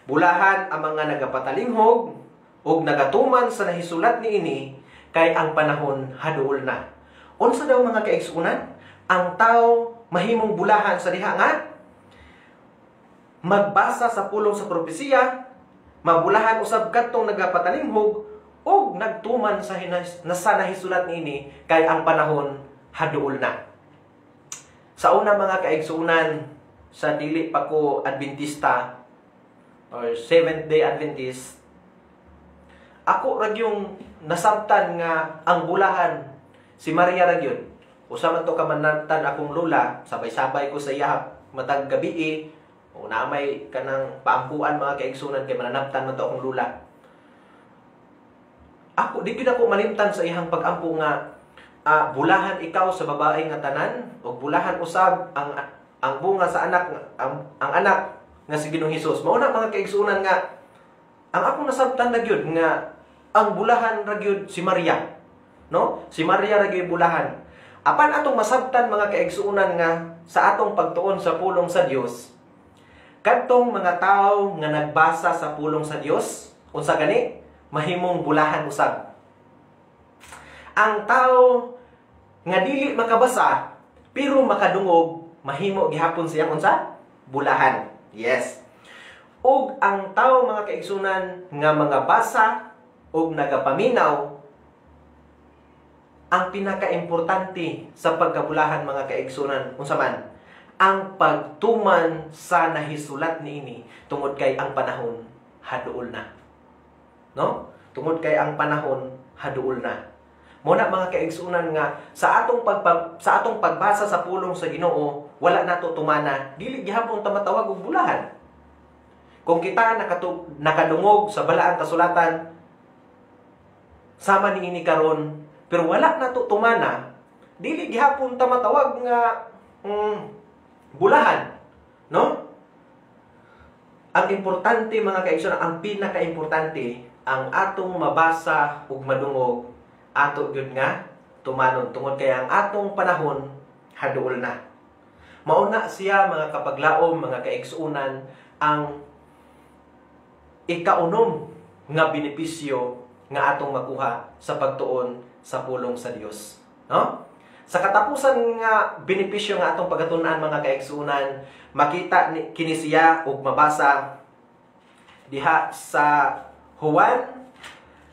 Bulahan ang mga nagapatalinghog ug nagatuman sa nahisulat niini kay ang panahon haduol na. Unsa daw mga kaigsunan? Ang tao mahimong bulahan sa diha nga magbasa sa pulong sa propesiya, mabulahan usab kadtong nagapatalinghog ug nagtuman sa nahisulat niini kay ang panahon haduol na. Sa una mga kaigsunan, sa dili pa ko Adventista or Seventh-day Adventist, ako ra yung nasabtan nga ang bulahan si Maria ra gyud. Usa man to kamanatan akong lola, sabay-sabay ko sa iya matag gabi o naamay kanang paampuan mga kaigsunan kay mananabtan man to akong lola. Ako di gyud ako malimtan sa iyang pagampu nga bulahan ikaw sa babae nga tanan o bulahan usab ang bunga sa anak ang anak nga si Ginoong Hesus. Mao na mga kaigsunan nga ang akong nasabtan na gyud nga ang bulahan ra gyud si Maria, no? Si Maria ra gyud bulahan. Apan atong masabtan mga kaigsunan nga sa atong pagtuon sa pulong sa Dios, kadtong mga tawo nga nagbasa sa pulong sa Dios, unsa gani? Mahimong bulahan usab. Ang tawo nga dili makabasa pero makadungog, mahimo gihapon siyang unsa? Bulahan. Yes. Ug ang tawo mga kaigsunan nga mga basa ug nagapaminaw, ang pinaka-importante sa pagkabulahan mga kaigsunan unsa man? Ang pagtuman sa nahisulat niini tungod kay ang panahon haduol na. No? Tungod kay ang panahon haduol na. Muna mga kaigsunan nga sa atong pagbasa sa pulong sa Ginoo, wala nato tumana, dili gihapon ta matawag og bulahan. Kung kita nakadungog sa balaang kasulatan sama niini karon, pero wala nato tumana, dili gihapon ta matawag nga bulahan, no? Ang importante mga kaigsunan, ang pinaka-importante, ang atong mabasa ug madungog, ato gyud nga tumanon tungod kay ang atong panahon haduol na. Mauna siya mga kapaglaom, mga kaigsunan, ang ikaunom nga benepisyo nga atong makuha sa pagtuon sa pulong sa Dios, no? Sa katapusan nga benepisyo nga atong pagatun-an mga kaigsunan, makita kini siya ug mabasa diha sa Juan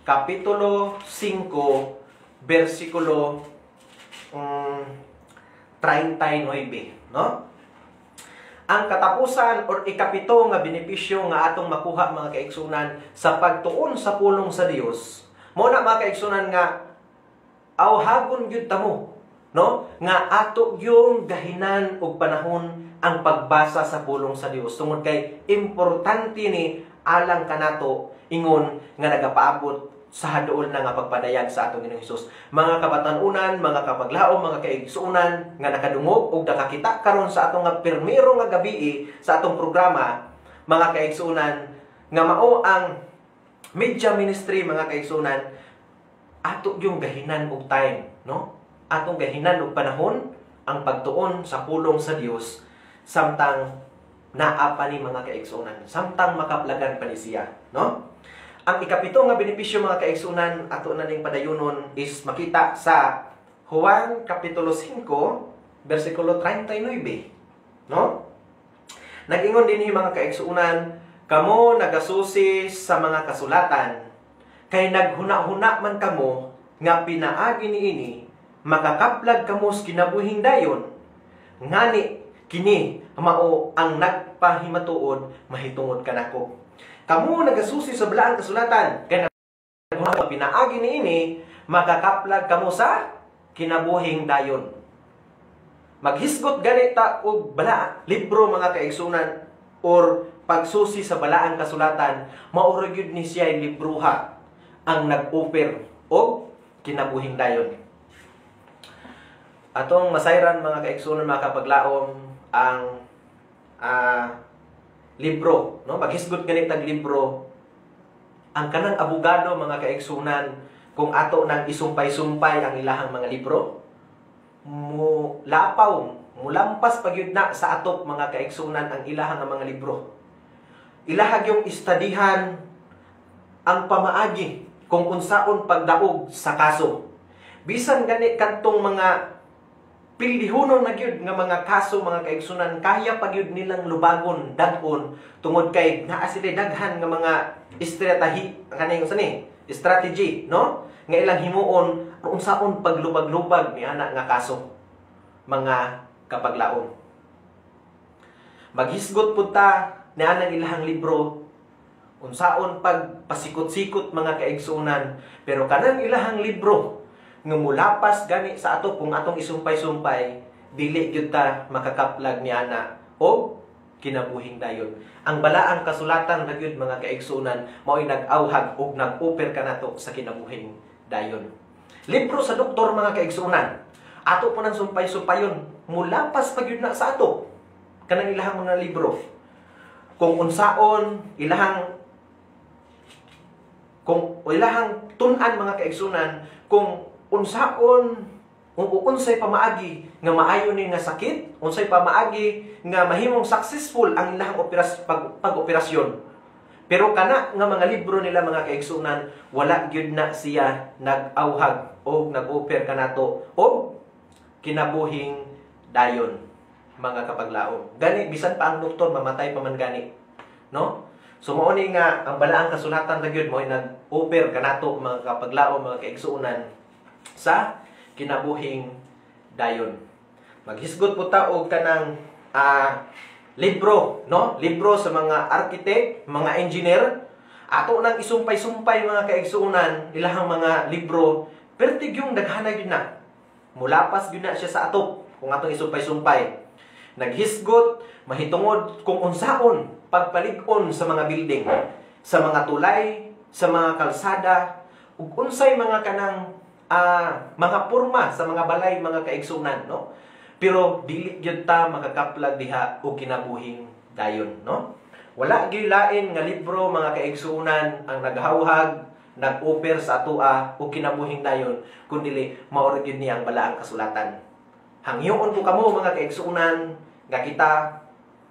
Kapitulo 5, versikulo 39, no? Ang katapusan or ikapito nga benepisyo nga atong makuha mga kaigsunan sa pagtuon sa pulong sa Dios. Mo na mga kaigsunan nga awhagon gyud tamo, no? Nga ato yung gahinan og panahon ang pagbasa sa pulong sa Dios. Tungod kay importante ni alang kanato ingon nga nagapaabot sa haduol na nga pagpadayag sa atong Ginoong Hesus. Mga kabatan-unan, mga kapaglaom, mga kaigsuunan nga nakadungog ug nakakita karon sa atong nga pirmero nga gabi sa atong programa, mga kaigsuunan, nga mao ang media ministry, mga kaigsuunan, ato yung gahinan og time, no? Atong gahinan og panahon ang pagtuon sa pulong sa Dios samtang naa pa ni mga kaigsuunan, samtang makaplagan pa ni siya, no? Ang ikapito nga benepisyo mga kaigsunan ato na ning padayonon is makita sa Juan Kapitulo 5, versikulo 39, no? Nag-ingon dinhi mga kaigsunan, kamo nagasusi sa mga kasulatan, kay naghuna-huna man kamo nga pinaagi niini, makakaplag kamo sa kinabuhing dayon, ngani kini mao ang nagpahimatuod mahitungod kanako. Kamu nagasusi sa balaang kasulatan, kaya pinaagi niini, makakaplag kamo sa kinabuhing dayon. Maghisgot ganita og bala libro mga kaigsunan or pagsusi sa balaang kasulatan, maura gyud ni siya libruha ang nag-offer og kinabuhing dayon. Atong masayran mga kaigsunan, mga kapaglaom, ang libro, no? Maghisgot ganit tag libro ang kanang abogado mga kaigsunan, kung ato nang isumpay-sumpay ang ilahang mga libro, mulampas pagyud na sa atop mga kaigsunan ang ilahang mga libro. Ilahag yung istadihan ang pamaagi kung unsaon pagdaog sa kaso. Bisan gani kantong mga pildihunon na gyud nga mga kaso mga kaigsunan, kaya pa gyud nilang lubagon dag-on tungod kay naa sila daghan nga mga strategy, no? Nga ilang himuon unsaon paglubag-lubag ni ana nga kaso, mga kapaglaom. Maghisgot pud ta ni ana ilahang libro unsaon pagpasikot-sikot mga kaigsunan, pero kanang ilahang libro nga mulapas gani sa ato kung atong isumpay-sumpay, dili gyud ta makakaplag ni ana o kinabuhing dayon. Ang balaang kasulatan ra gyud mga kaigsunan mao'y nag-awhag ug nag-offer kanato sa kinabuhing dayon. Libro sa doktor mga kaigsunan, ato po nang sumpay-sumpayon, mulapas pa gyud na sa ato kanang ilahang mga libro. Kung unsaon ilahang tun-an mga kaigsunan, kung unsaon unsay pamaagi nga maayo ni nga sakit, unsay pamaagi nga mahimong successful ang ilahang pag-operasyon. Pero kana nga mga libro nila mga kaigsunan, wala gyud na siya nag-awhag o nag-offer kanato o kinabuhing dayon mga kapaglaom. Gani bisan pa ang doktor mamatay pa man gani, no? So mao ni nga ang balaang kasulatan ra gyud mo nag-offer kanato mga kapaglaom, mga kaigsunan sa kinabuhing dayon. Maghisgot po ta og kanang libro, no? Libro sa mga architect, mga engineer. Ato nang isumpay-sumpay mga kaigsuunan ilahang mga libro, pertig yung daghana gyud na. Mulapas gyud na siya sa atop kung atong isumpay-sumpay. Naghisgot mahitungod kung unsaon pagpalig-on sa mga building, sa mga tulay, sa mga kalsada, ug unsay mga kanang mga porma sa mga balay mga kaigsunan, no? Pero dili gyud ta makakaplag diha og kinabuhing dayon, no? Wala gyud lain nga libro mga kaigsunan ang naghawhag, nag-offer sa atoa og kinabuhing dayon, kundi mao gyud niya ang balaang kasulatan. Hangyoon ko kamo mga kaigsunan nga kita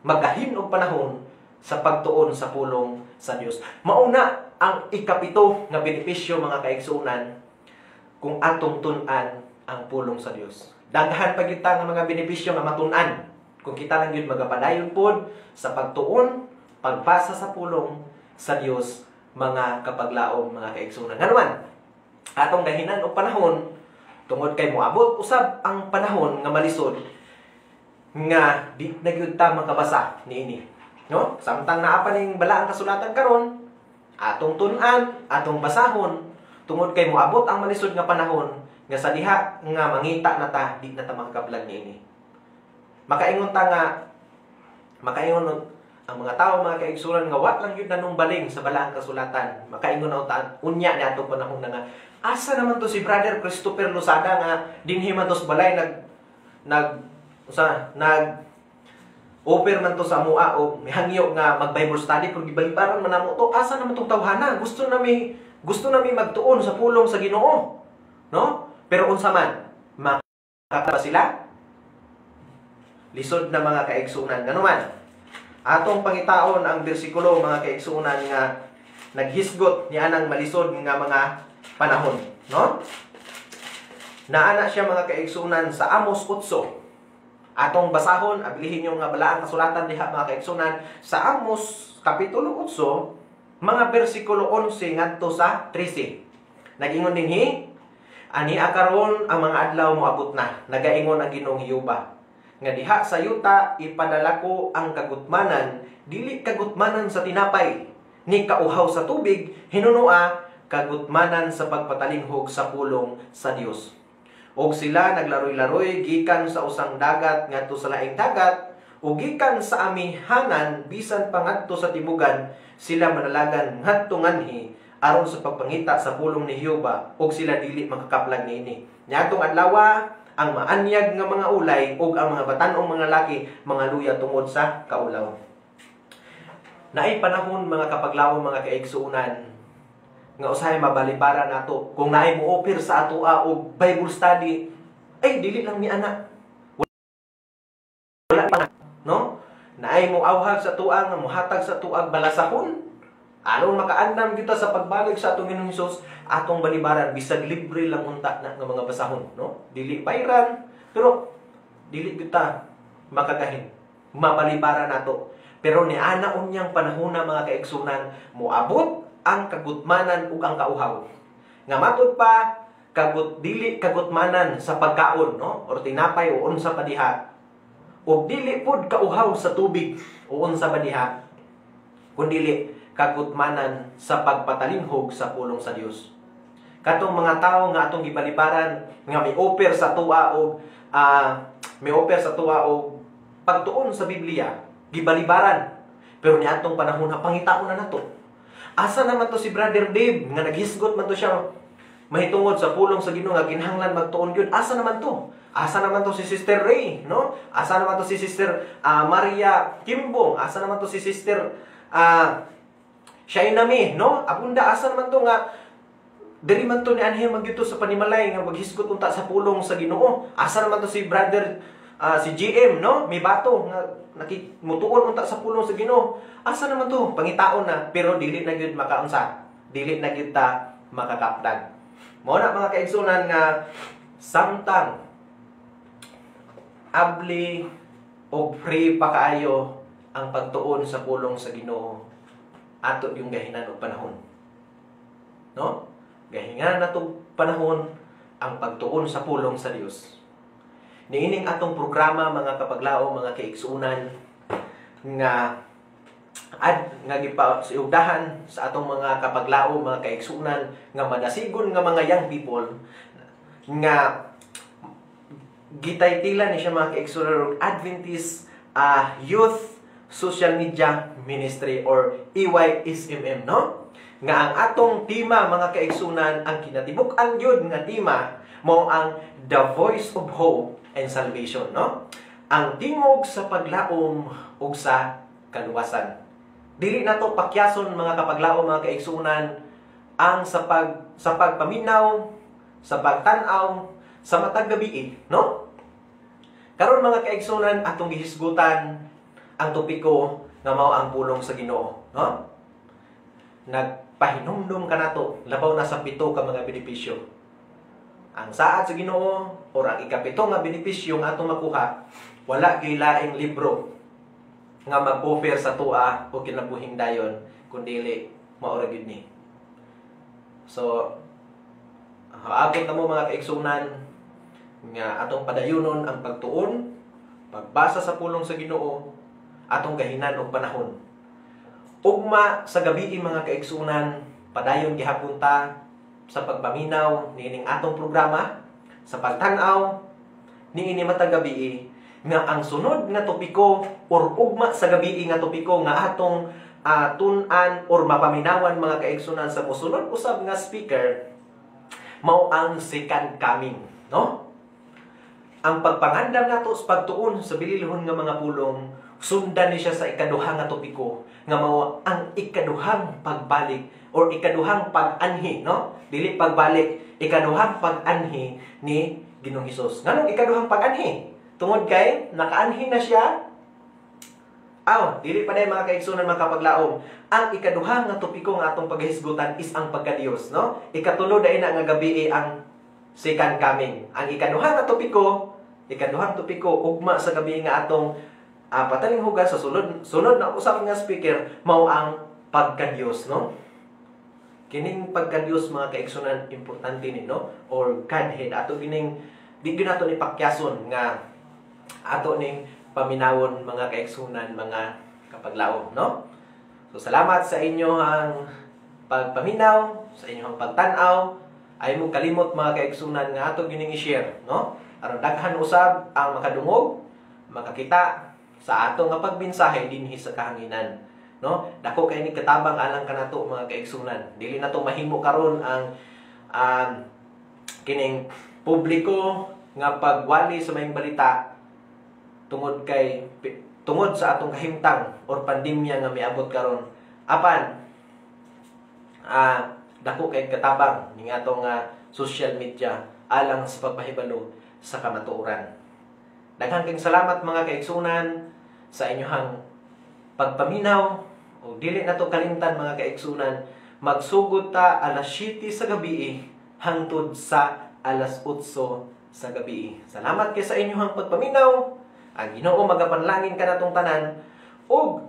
magahin og panahon sa pagtuon sa pulong sa Dios. Mauna ang ikapito nga benepisyo mga kaigsunan kung atong tun-an ang pulong sa Dios. Daghan pa kita nga mga benepisyo nga matun-an kung kita lang gyud magapadayon pod sa pagtuon, pagbasa sa pulong sa Dios mga kapaglaom mga kaigsunan. Nganuman, atong dahinan o panahon tungod kay moabot usab ang panahon nga malisod nga di na gyud ta makabasa niini, no? Samtang naa pa ning balaang kasulatan karon, atong tun-an, atong basahon tungod kay moabot ang malisod nga panahon nga sa diha nga mangita na ta di na ta makakablag niini. Makaingon ang mga tao mga kaigsunan nga wat lang yun nanong baling sa balaang kasulatan. Makaingon na unya ni atong panahon na nga asa naman to si Brother Christopher Losada nga dinhi man to sa balay offer man to sa mua o mihangyo nga mag Bible study pero gibalibaran man namo to. Asa naman tong tawhana? Gusto nami magtuon sa pulong sa Ginoo, no? Pero unsa man makakaba sila? Lisod na mga kaigsunan ganuman. Atong pangitaon ang bersikulo mga kaigsunan nga naghisgot ni anang malisod nga mga panahon, no? Naana siya mga kaigsunan sa Amos 8. Atong basahon, abilihin yung nga balaang kasulatan diha mga kaigsunan sa Amos kapitulo 8, mga bersikulo 11 ngadto sa 13. Nagingon dinhi, ani akaron ang mga adlaw moabot na, nagaingon ang Ginoong Hiyuba. Nga diha sa yuta ipadala ko ang kagutmanan, dili kagutmanan sa tinapay, ni kauhaw sa tubig, hinunua kagutmanan sa pagpatalinghog sa pulong sa Dios. Og sila naglaroy-laroy gikan sa usang dagat ngadto sa laing dagat, ug gikan sa amihanan bisan pangadto sa tibugan, sila manalagan ngadto nganhi aron sa pagpangita sa pulong ni Hiyuba, ug sila dili makakaplag niini. Niadtong adlaw ang maanyag nga mga ulay ug ang mga batan-ong mga laki mga luya tungod sa kaulaw. Naay panahon mga kapaglaom mga kaigsuunan nga usahay mabalibaran nato kung naay mo offer sa atoa og Bible study, ay dili lang ni ana. Wala pa, no? Naay mo awhag sa atoa nga mohatag sa tuag balasahon. Aron makaandam kita sa pagbalik sa atong Ginoong Hesus, atong balibaran bisag libre lang unta na nga mga basahon, no? Dili bayran, pero dili kita makagahin. Mabalibaran nato. Pero ni ana unyang panahon na mga kaigsunan moabot ang kagutmanan ug ang kauhaw. Nga matud pa dili kagutmanan sa pagkaon, no? Or tinapay o unsa pa diha. Ug dili pud kauhaw sa tubig o unsa pa diha. Kundili kagutmanan sa pagpatalinghog sa pulong sa Dios. Katong mga tao nga atong gibalibaran nga may offer sa tuwa og pagtuon sa Biblia, gibalibaran. Pero niadtong panahon na pangitaon na nato. Asa naman to si Brother Dave nga naghisgot man to siya mahitungod sa pulong sa Ginoo nga kinahanglan magtuon gyud. Asa naman to? Asa naman to si Sister Ray, no? Asa naman to si Sister Maria Kimbong? Asa naman to si Sister Shainami, no? Abunda, asa naman to nga diri man to ni anhi magyuto sa panimalay nga maghisgot unta sa pulong sa Ginoo. Asa naman to si Brother si GM, no? May bato nga mutuon unta sa pulong sa Ginoo. Asa naman to? Pangitaon na, pero dili na gyud makaunsa. Dili na gyud ta makakapdag. Mao na mga kaigsunan nga samtang abli o free pa kaayo ang pagtuon sa pulong sa Ginoo, ato yung gahinan og panahon. No? Gahingan natong panahon ang pagtuon sa pulong sa Dios. Niining atong programa mga kapaglao, mga kaigsunan nga gipasiugdahan sa atong mga kapaglao, mga kaigsunan nga madasigon nga mga young people nga gitaytilan ni siya mga kaigsunan Adventist Youth Social Media Ministry or EYSMM, no? Nga ang atong tema mga kaigsunan, ang kinatibuk-an yun nga tema mo ang The Voice of Hope and Salvation, no? Ang tingog sa paglaom ug sa kaluwasan. Dili nato pakyason mga kapaglaom, mga kaigsunan, ang sa pagpaminaw, sa pagtan-aw, sa matag gabi, no? Karon mga kaigsunan, atong gihisgutan ang topiko nga mao ang pulong sa Ginoo, no? Nagpahinumdum ka nato labaw na sa 7 ka mga benepisyo. Ang saad sa Ginoo or ang ikapito nga benepisyo nga atong makuha, wala gyud laing libro nga mag-offer sa tuwa o kinabuhing dayon, kundi mao ra gyud ni. So haabot na mo mga kaigsunan nga atong padayunon ang pagtuon, pagbasa sa pulong sa Ginoo, atong gahinan og panahon. Ugma sa gabi mga kaigsunan, padayon gihapon ta sa pagpaminaw niining atong programa, sa pagtan-aw niini matag gabi nga ang sunod nga topiko or ugma sa gabi nga topiko nga atong tun-an or mapaminawan mga kaigsunan sa mosunod usab nga speaker mao ang second coming, no? Ang pagpangandam nato sa pagtuon sa bililhon nga mga pulong, sundan ni siya sa ikaduhang nga topiko nga mao ang ikaduhang pagbalik or ikaduhang pag-anhi, no? Dili pagbalik, ikaduhang pag-anhi ni Ginoong Hesus. Nganong ikaduhang pag-anhi? Tungod kay nakaanhi na siya. Dili pa na mga kaigsunan makapaglaom. Ang ikaduhang nga topiko nga atong paghisgutan is ang pagka-Dios, no? Ikatulo dai na nga gabi ang second coming. Ang ikaduhang nga topiko, ugma sa gabi nga atong pataling hugas sa sunod na usap nga speaker mao ang pagka-Dios, no? Kining pagka-Dios mga kaigsunan importante ni, no? Or Godhead ato gining di gyud nato ni pakyason nga ato ning paminawon mga kaigsunan, mga kapaglaom, no? So salamat sa inyong pagpaminaw, sa inyong pagtan-aw. Ay mo kalimot mga kaigsunan nga ato gining i-share, no? Aron daghan usab ang makadungog, makakita sa ato nga pagbinsahe dinhi sa kahanginan, no? Dako kay ni katabang alang kanato mga kaigsunan. Dili nato mahimo karon ang kining publiko nga pagwali sa mayong balita tungod sa atong kahimtang or pandemya nga miabot karon. Apan dako kay katabang ning atong social media alang sa pagpahibalo sa kamatuoran. Daghang kayong salamat mga kaigsunan sa inyong pagpaminaw o dili nato kalimtan mga kaigsunan magsugod ta alas 7 sa gabi hangtod sa alas 8 sa gabi. Salamat kay sa inyong pagpaminaw. Ang Ginoo magapanlangin ka natong tanan ug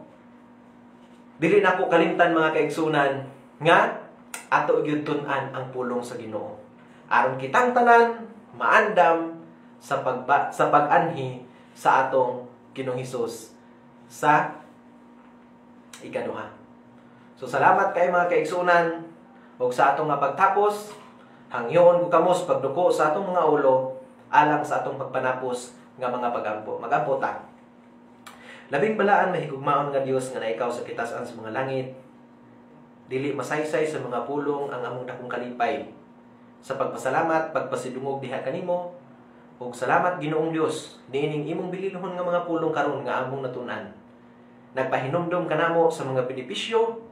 dili nako kalimtan mga kaigsunan nga ato gyud tun-an ang pulong sa Ginoo. Aron kitang tanan maandam sa pag-anhi sa atong Ginoong Hesus sa ikaduha. So salamat kay mga kaigsunan ug sa atong nga pagtapos hangyon ko kamos pagduko sa atong mga ulo alang sa atong pagpanapos nga mga magampo ta. Labing balaan mahigugmaon nga Dios nga naikaw sa kitasan sa mga langit. Dili masaysay sa mga pulong ang among dakong kalipay. Sa pagpasalamat, pagpasidungog diha kanimo, ug salamat Ginoong Dios niining imong bililhon nga mga pulong karon nga among natun-an. Nagpahinumdom kanamo sa mga benepisyo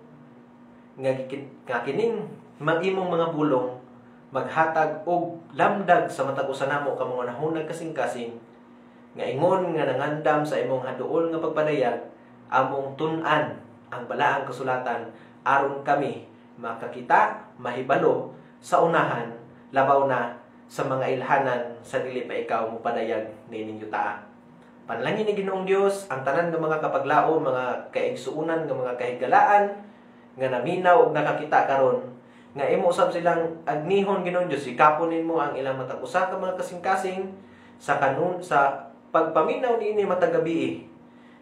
nga kining imong mga pulong maghatag og lamdag sa matag usa namo ka mga nahunag kasing-kasing nga ingon nga nangandam sa imong haduol nga pagpadayag among tun-an ang balaang kasulatan aron kami makakita mahibalo sa unahan labaw na sa mga ilhanan sa dili pa ikaw mopadayag niining yuta. Panalangin ni Ginoong Dios ang tanan nga mga kapaglao, mga kaigsuunan nga mga kahigalaan nga naminaw ug nakakita karon nga imo usab silang agnihon Ginoong Dios ikapon nimo ang ilang matag usa ka mga kasing-kasing sa pagpaminaw niini matag gabi.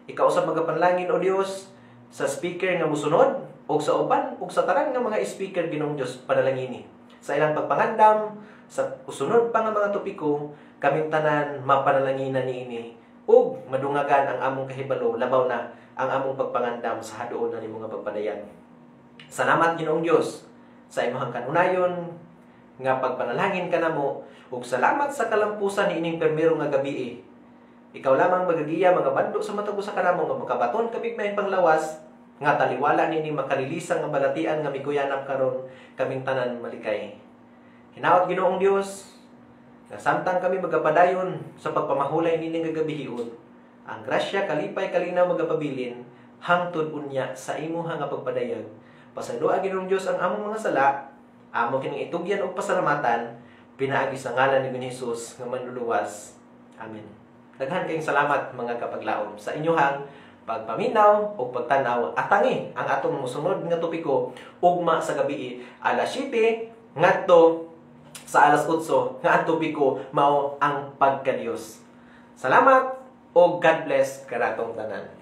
Ikaw usab magapanlangin o Dios sa speaker nga mosunod o sa uban o sa tanan nga mga speaker Ginoong Dios panalangini sa ilang pagpangandam sa usunod pa nga mga topiko kaming tanan mapanalanginan niini ug madungagan ang among kahibalo labaw na ang among pagpangandam sa haduol na nimo nga pagpadayan. Salamat Ginoong Dios sa imong kanunayon nga pagpanalangin kanamo ug salamat sa kalampusan niining permero nga gabi. Ikaw lamang magagiya mga bandok sa matag usa kanamo nga makabaton kabig may panglawas nga taliwala niining makalilisang nga balatian nga miguyanap karon kaming tanan malikay. Hinaot Ginoong Dios nga samtang kami magapadayon sa pagpamahulay niining gagabihon, ang grasya kalipay kalinaw magapabilin hangtod unya sa imuha nga pagpadayag. Pasayloa Ginoong Dios ang among mga sala, amo kining itugyan og pasalamatan pinaagi sa ngalan ni Ginoong Hesus nga manluluwas. Amen. Daghan kayong salamat mga kapaglaom sa inyong pagpaminaw o pagtanaw atangi ang atong mosunod nga topiko ugma sa gabi alas 7 ngadto sa alas 8 nga ang topiko mao ang pagkadiyos. Salamat o God bless karatong tanan.